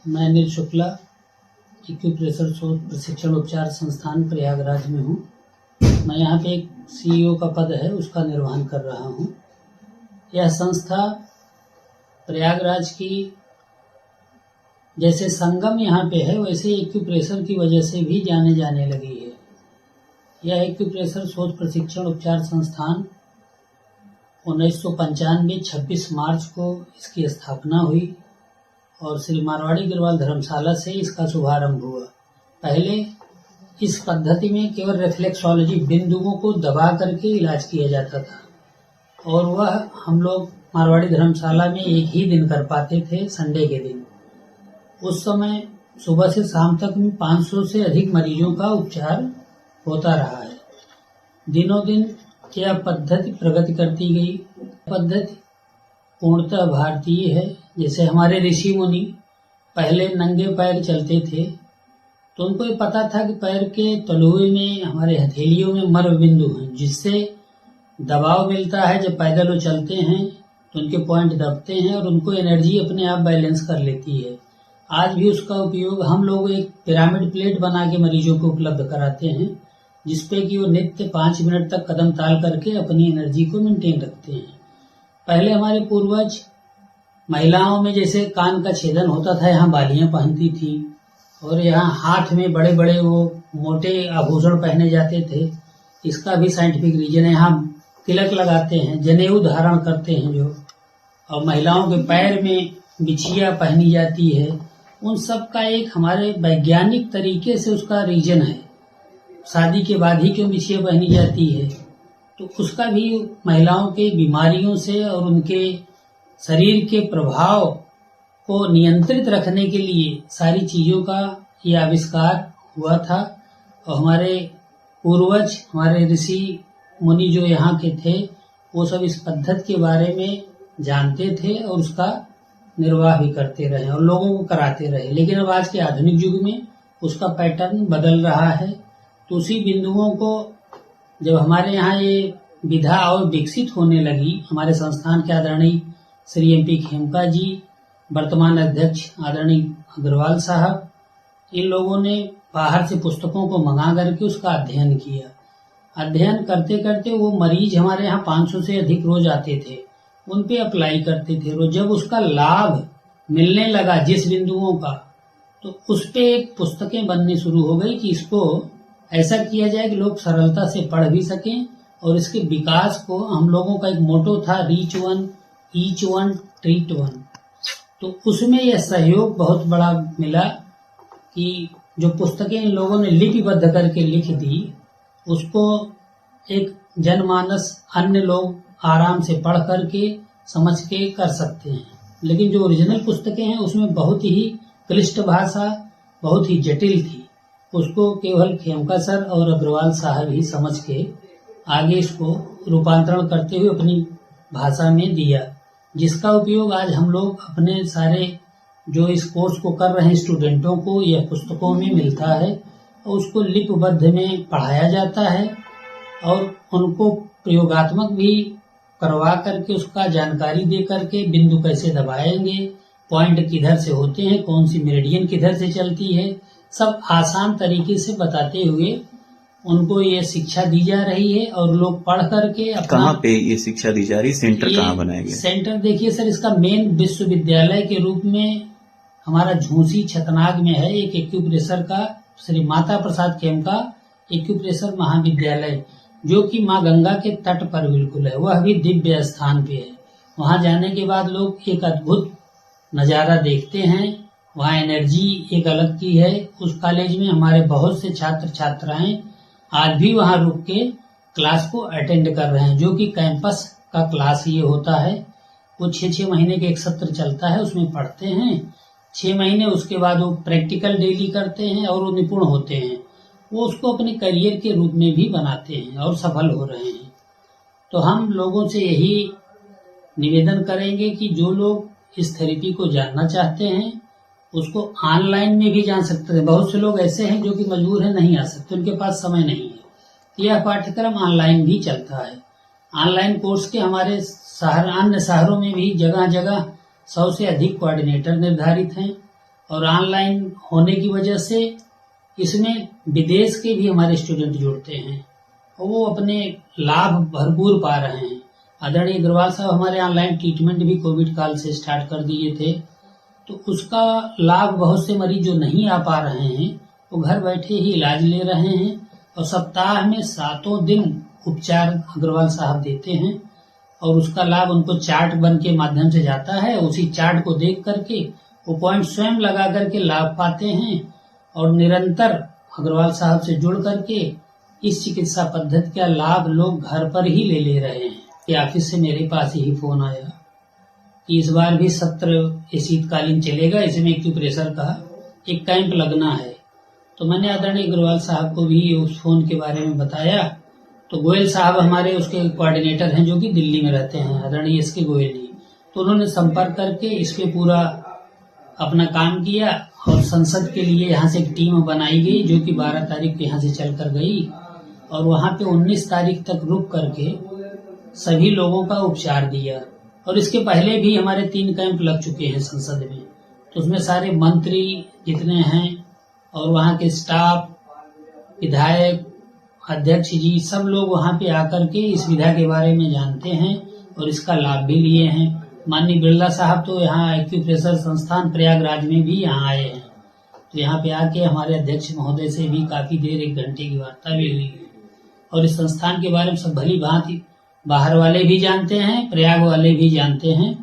मैं अनिल शुक्ला एक्यूप्रेशर शोध प्रशिक्षण उपचार संस्थान प्रयागराज में हूँ। मैं यहाँ पे एक CEO का पद है उसका निर्वहन कर रहा हूँ। यह संस्था प्रयागराज की जैसे संगम यहाँ पे है वैसे एक्यूप्रेशर की वजह से भी जाने जाने लगी है। यह एक्यूप्रेशर शोध प्रशिक्षण उपचार संस्थान 1995 26 मार्च को इसकी स्थापना हुई और श्री मारवाड़ी अग्रवाल धर्मशाला से इसका शुभारंभ हुआ। पहले इस पद्धति में केवल रिफ्लेक्सोलॉजी बिंदुओं को दबा करके इलाज किया जाता था और वह हम लोग मारवाड़ी धर्मशाला में एक ही दिन कर पाते थे, संडे के दिन। उस समय सुबह से शाम तक में 500 से अधिक मरीजों का उपचार होता रहा है। दिनों दिन यह पद्धति प्रगति करती गई। पद्धति पूर्णतः भारतीय है। जैसे हमारे ऋषि मुनि पहले नंगे पैर चलते थे तो उनको ये पता था कि पैर के तलुए में, हमारे हथेलियों में मर्म बिंदु हैं, जिससे दबाव मिलता है। जब पैदल वो चलते हैं तो उनके पॉइंट दबते हैं और उनको एनर्जी अपने आप बैलेंस कर लेती है। आज भी उसका उपयोग हम लोग एक पिरामिड प्लेट बना के मरीजों को उपलब्ध कराते हैं, जिसपे कि वो नित्य 5 मिनट तक कदम ताल करके अपनी एनर्जी को मेंटेन रखते हैं। पहले हमारे पूर्वज महिलाओं में जैसे कान का छेदन होता था, यहाँ बालियां पहनती थी और यहाँ हाथ में बड़े बड़े वो मोटे आभूषण पहने जाते थे। इसका भी साइंटिफिक रीजन है। यहाँ तिलक लगाते हैं, जनेऊ धारण करते हैं जो, और महिलाओं के पैर में बिछिया पहनी जाती है। उन सब का एक हमारे वैज्ञानिक तरीके से उसका रीजन है। शादी के बाद ही क्यों बिछिया पहनी जाती है, तो उसका भी महिलाओं के बीमारियों से और उनके शरीर के प्रभाव को नियंत्रित रखने के लिए सारी चीजों का ये आविष्कार हुआ था। और हमारे पूर्वज, हमारे ऋषि मुनि जो यहाँ के थे, वो सब इस पद्धति के बारे में जानते थे और उसका निर्वाह भी करते रहे और लोगों को कराते रहे। लेकिन अब आज के आधुनिक युग में उसका पैटर्न बदल रहा है। तो उसी बिंदुओं को जब हमारे यहाँ ये विधा और विकसित होने लगी, हमारे संस्थान के आदरणीय श्री MP खेमका जी, वर्तमान अध्यक्ष आदरणीय अग्रवाल साहब, इन लोगों ने बाहर से पुस्तकों को मंगा करके उसका अध्ययन किया। अध्ययन करते करते वो मरीज हमारे यहाँ 500 से अधिक रोज आते थे, उन पे अप्लाई करते थे रोज। जब उसका लाभ मिलने लगा जिस बिंदुओं का, तो उस पे एक पुस्तकें बननी शुरू हो गई कि इसको ऐसा किया जाए कि लोग सरलता से पढ़ भी सकें और इसके विकास को, हम लोगों का एक मोटो था reach one, each one, treat one. तो उसमें यह सहयोग बहुत बड़ा मिला कि जो पुस्तकें इन लोगों ने लिपिबद्ध करके लिख दी, उसको एक जनमानस, अन्य लोग आराम से पढ़ करके समझ के कर सकते हैं। लेकिन जो ओरिजिनल पुस्तकें हैं उसमें बहुत ही क्लिष्ट भाषा, बहुत ही जटिल थी। उसको केवल खेमका सर और अग्रवाल साहब ही समझ के आगे इसको रूपांतरण करते हुए अपनी भाषा में दिया, जिसका उपयोग आज हम लोग अपने सारे जो इस कोर्स को कर रहे हैं स्टूडेंटों को यह पुस्तकों में मिलता है और उसको लिपिबद्ध में पढ़ाया जाता है और उनको प्रयोगात्मक भी करवा करके उसका जानकारी दे करके बिंदु कैसे दबाएंगे, पॉइंट किधर से होते हैं, कौन सी मेरिडियन किधर से चलती है, सब आसान तरीके से बताते हुए उनको ये शिक्षा दी जा रही है और लोग पढ़ करके अपना। कहाँ पे ये शिक्षा दी जा रही, सेंटर कहाँ बनाया गया? सेंटर देखिए सर, इसका मेन विश्वविद्यालय के रूप में हमारा झूसी छतनाग में है एक एक्यूप्रेशर का श्री माता प्रसाद खेमका एक्यूप्रेशर महाविद्यालय, जो कि माँ गंगा के तट पर बिल्कुल है। वह भी दिव्य स्थान पे है। वहाँ जाने के बाद लोग एक अद्भुत नजारा देखते हैं। वहाँ एनर्जी एक अलग की है। उस कॉलेज में हमारे बहुत से छात्र छात्राएं आज भी वहाँ रुक के क्लास को अटेंड कर रहे हैं, जो कि कैंपस का क्लास ये होता है। वो 6-6 महीने के एक सत्र चलता है, उसमें पढ़ते हैं 6 महीने, उसके बाद वो प्रैक्टिकल डेली करते हैं और वो निपुण होते हैं। वो उसको अपने करियर के रूप में भी बनाते हैं और सफल हो रहे हैं। तो हम लोगों से यही निवेदन करेंगे कि जो लोग इस थेरेपी को जानना चाहते हैं उसको ऑनलाइन में भी जान सकते हैं। बहुत से लोग ऐसे हैं जो कि मजबूर है, नहीं आ सकते, उनके पास समय नहीं है। यह पाठ्यक्रम ऑनलाइन भी चलता है। ऑनलाइन कोर्स के हमारे अन्य शहरों में भी जगह जगह 100 से अधिक कोऑर्डिनेटर निर्धारित हैं और ऑनलाइन होने की वजह से इसमें विदेश के भी हमारे स्टूडेंट जुड़ते हैं और वो अपने लाभ भरपूर पा रहे हैं। आदरणीय अग्रवाल साहब हमारे ऑनलाइन ट्रीटमेंट भी कोविड काल से स्टार्ट कर दिए थे, तो उसका लाभ बहुत से मरीज जो नहीं आ पा रहे हैं वो घर बैठे ही इलाज ले रहे हैं और सप्ताह में 7 दिन उपचार अग्रवाल साहब देते हैं और उसका लाभ उनको चार्ट बन के माध्यम से जाता है। उसी चार्ट को देख करके वो पॉइंट स्वयं लगा करके लाभ पाते हैं और निरंतर अग्रवाल साहब से जुड़ करके इस चिकित्सा पद्धति का लाभ लोग घर पर ही ले रहे हैं। कि ऑफिस से मेरे पास ही फोन आया कि इस बार भी सत्र शीतकालीन चलेगा, इसमें एक्यूप्रेशर का एक कैंप लगना है। तो मैंने आदरणीय अग्रवाल साहब को भी उस फोन के बारे में बताया। तो गोयल साहब हमारे उसके कोऑर्डिनेटर हैं जो कि दिल्ली में रहते हैं, आदरणीय एस के गोयल जी। तो उन्होंने संपर्क करके इस पे पूरा अपना काम किया और संसद के लिए यहाँ से एक टीम बनाई गई जो कि 12 तारीख को यहाँ से चल कर गई और वहाँ पे 19 तारीख तक रुक करके सभी लोगों का उपचार दिया। और इसके पहले भी हमारे 3 कैंप लग चुके हैं संसद में, तो उसमें सारे मंत्री जितने हैं और वहाँ के स्टाफ, विधायक, अध्यक्ष जी, सब लोग वहाँ पे आकर के इस विधा के बारे में जानते हैं और इसका लाभ भी लिए हैं। माननीय बिरला साहब तो यहाँ एक्यूप्रेशर संस्थान प्रयागराज में भी यहाँ आए हैं, तो यहाँ पे आके हमारे अध्यक्ष महोदय से भी काफी देर 1 घंटे की वार्ता भी हुई है और इस संस्थान के बारे में सब भली भांति बाहर वाले भी जानते हैं, प्रयाग वाले भी जानते हैं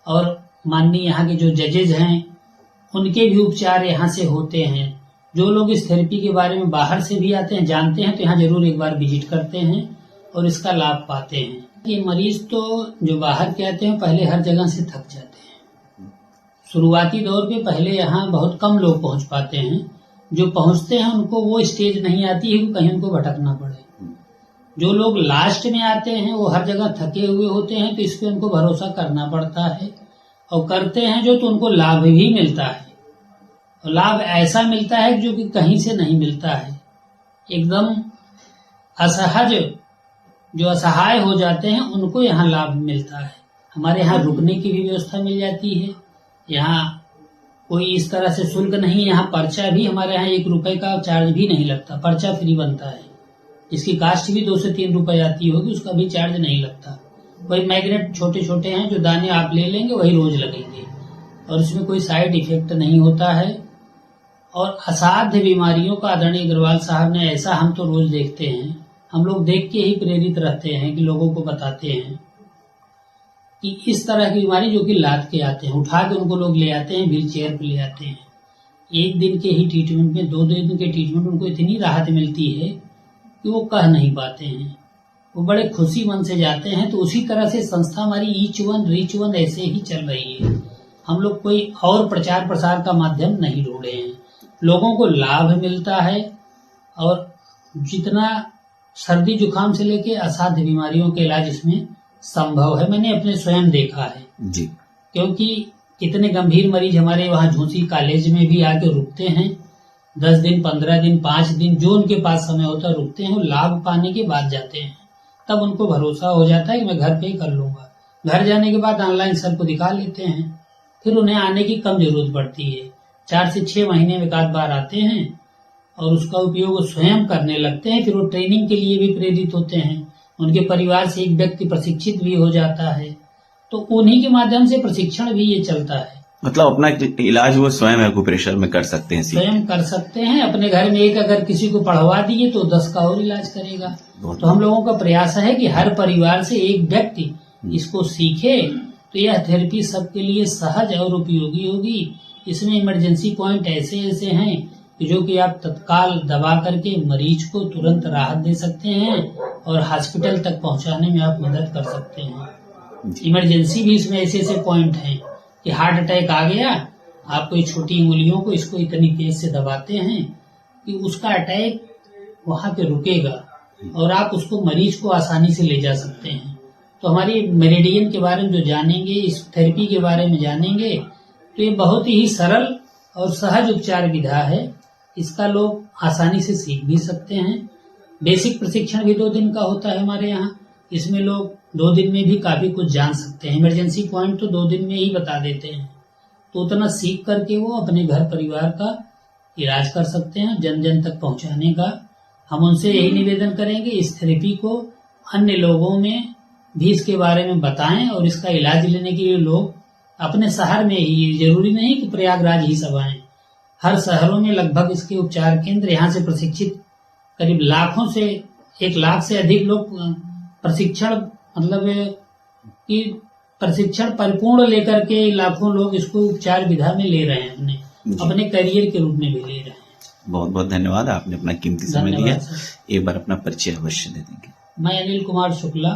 और माननीय यहाँ के जो जजेज हैं उनके भी उपचार यहाँ से होते हैं। जो लोग इस थेरेपी के बारे में बाहर से भी आते हैं, जानते हैं, तो यहाँ जरूर एक बार विजिट करते हैं और इसका लाभ पाते हैं। ये मरीज तो जो बाहर के आते हैं पहले हर जगह से थक जाते हैं। शुरुआती दौर पे पहले यहाँ बहुत कम लोग पहुंच पाते हैं, जो पहुंचते हैं उनको वो स्टेज नहीं आती है कि कहीं उनको भटकना पड़े। जो लोग लास्ट में आते हैं वो हर जगह थके हुए होते हैं, तो इस पे उनको भरोसा करना पड़ता है और करते हैं जो, तो उनको लाभ भी मिलता है। और लाभ ऐसा मिलता है जो कि कहीं से नहीं मिलता है। एकदम असहज जो असहाय हो जाते हैं उनको यहाँ लाभ मिलता है। हमारे यहाँ रुकने की भी व्यवस्था मिल जाती है। यहाँ कोई इस तरह से शुल्क नहीं, यहाँ पर्चा भी हमारे यहाँ 1 रुपए का चार्ज भी नहीं लगता, पर्चा फ्री बनता है। इसकी कास्ट भी 2 से 3 रुपए आती होगी, उसका भी चार्ज नहीं लगता। वही मैग्नेट छोटे छोटे हैं जो दाने आप ले लेंगे वही रोज लगेंगे और इसमें कोई साइड इफेक्ट नहीं होता है। और असाध्य बीमारियों का आदरणीय अग्रवाल साहब ने ऐसा, हम तो रोज देखते हैं, हम लोग देख के ही प्रेरित रहते हैं कि लोगों को बताते हैं कि इस तरह की बीमारी जो कि लाद के आते हैं, उठा के उनको लोग ले आते हैं, व्हील चेयर पे ले आते हैं। 1 दिन के ही ट्रीटमेंट में 2 दिन के ट्रीटमेंट उनको इतनी राहत मिलती है कि वो कह नहीं पाते हैं, वो बड़े खुशी मन से जाते हैं। तो उसी तरह से संस्था हमारी ईच वन रीच वन ऐसे ही चल रही है। हम लोग कोई और प्रचार प्रसार का माध्यम नहीं ढूंढे हैं। लोगों को लाभ मिलता है और जितना सर्दी जुकाम से लेके असाध्य बीमारियों के इलाज इसमें संभव है, मैंने अपने स्वयं देखा है जी। क्योंकि कितने गंभीर मरीज हमारे वहाँ झूंसी कॉलेज में भी आके रुकते हैं, 10 दिन, 15 दिन, 5 दिन, जो उनके पास समय होता है रुकते हैं। लाभ पाने के बाद जाते हैं, तब उनको भरोसा हो जाता है कि मैं घर पे ही कर लूंगा। घर जाने के बाद ऑनलाइन सर को दिखा लेते हैं, फिर उन्हें आने की कम जरूरत पड़ती है। 4 से 6 महीने में 1 बार आते हैं और उसका उपयोग वो स्वयं करने लगते हैं। फिर वो ट्रेनिंग के लिए भी प्रेरित होते हैं, उनके परिवार से एक व्यक्ति प्रशिक्षित भी हो जाता है, तो उन्हीं के माध्यम से प्रशिक्षण भी ये चलता है। मतलब अपना इलाज वो स्वयं एक्यूप्रेशर में कर सकते हैं, स्वयं कर सकते हैं। अपने घर में एक अगर किसी को पढ़वा दिए तो 10 का और इलाज करेगा। तो हम लोगों का प्रयास है कि हर परिवार से एक व्यक्ति इसको सीखे, तो यह थेरेपी सबके लिए सहज और उपयोगी होगी। इसमें इमरजेंसी पॉइंट ऐसे ऐसे हैं कि जो कि आप तत्काल दबा करके मरीज को तुरंत राहत दे सकते हैं और हॉस्पिटल तक पहुंचाने में आप मदद कर सकते हैं। इमरजेंसी भी इसमें ऐसे ऐसे पॉइंट हैं कि हार्ट अटैक आ गया, आप कोई छोटी उंगलियों को इसको इतनी तेज से दबाते हैं कि उसका अटैक वहां पे रुकेगा और आप उसको मरीज को आसानी से ले जा सकते हैं। तो हमारी मेरिडियन के बारे में जो जानेंगे, इस थेरेपी के बारे में जानेंगे, तो ये बहुत ही सरल और सहज उपचार विधा है। इसका लोग आसानी से सीख भी सकते हैं। बेसिक प्रशिक्षण भी 2 दिन का होता है हमारे यहाँ, इसमें लोग 2 दिन में भी काफी कुछ जान सकते हैं। इमरजेंसी पॉइंट तो 2 दिन में ही बता देते हैं। तो उतना सीख करके वो अपने घर परिवार का इलाज कर सकते हैं। जन जन तक पहुंचाने का हम उनसे यही निवेदन करेंगे, इस थेरेपी को अन्य लोगों में भी इसके बारे में बताएं और इसका इलाज लेने के लिए लोग अपने शहर में ही, जरूरी नहीं कि प्रयागराज ही सब आए, हर शहरों में लगभग इसके उपचार केंद्र, यहाँ से प्रशिक्षित करीब 1 लाख से अधिक लोग प्रशिक्षण कि प्रशिक्षण परिपूर्ण लेकर के लाखों लोग इसको उपचार विधा में ले रहे हैं, अपने करियर के रूप में भी ले रहे हैं। बहुत बहुत धन्यवाद, आपने अपना कीमती समय दिया। एक बार अपना परिचय अवश्य दे देंगे। मैं अनिल कुमार शुक्ला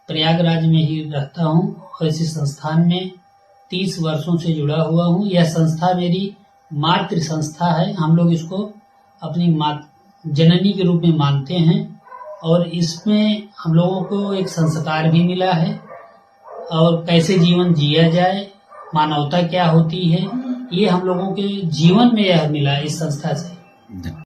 प्रयागराज में ही रहता हूँ और इसी संस्थान में 30 वर्षों से जुड़ा हुआ हूँ। यह संस्था मेरी मातृ संस्था है। हम लोग इसको अपनी जननी के रूप में मानते हैं और इसमें हम लोगों को एक संस्कार भी मिला है और कैसे जीवन जिया जाए, मानवता क्या होती है, ये हम लोगों के जीवन में यह मिला इस संस्था से।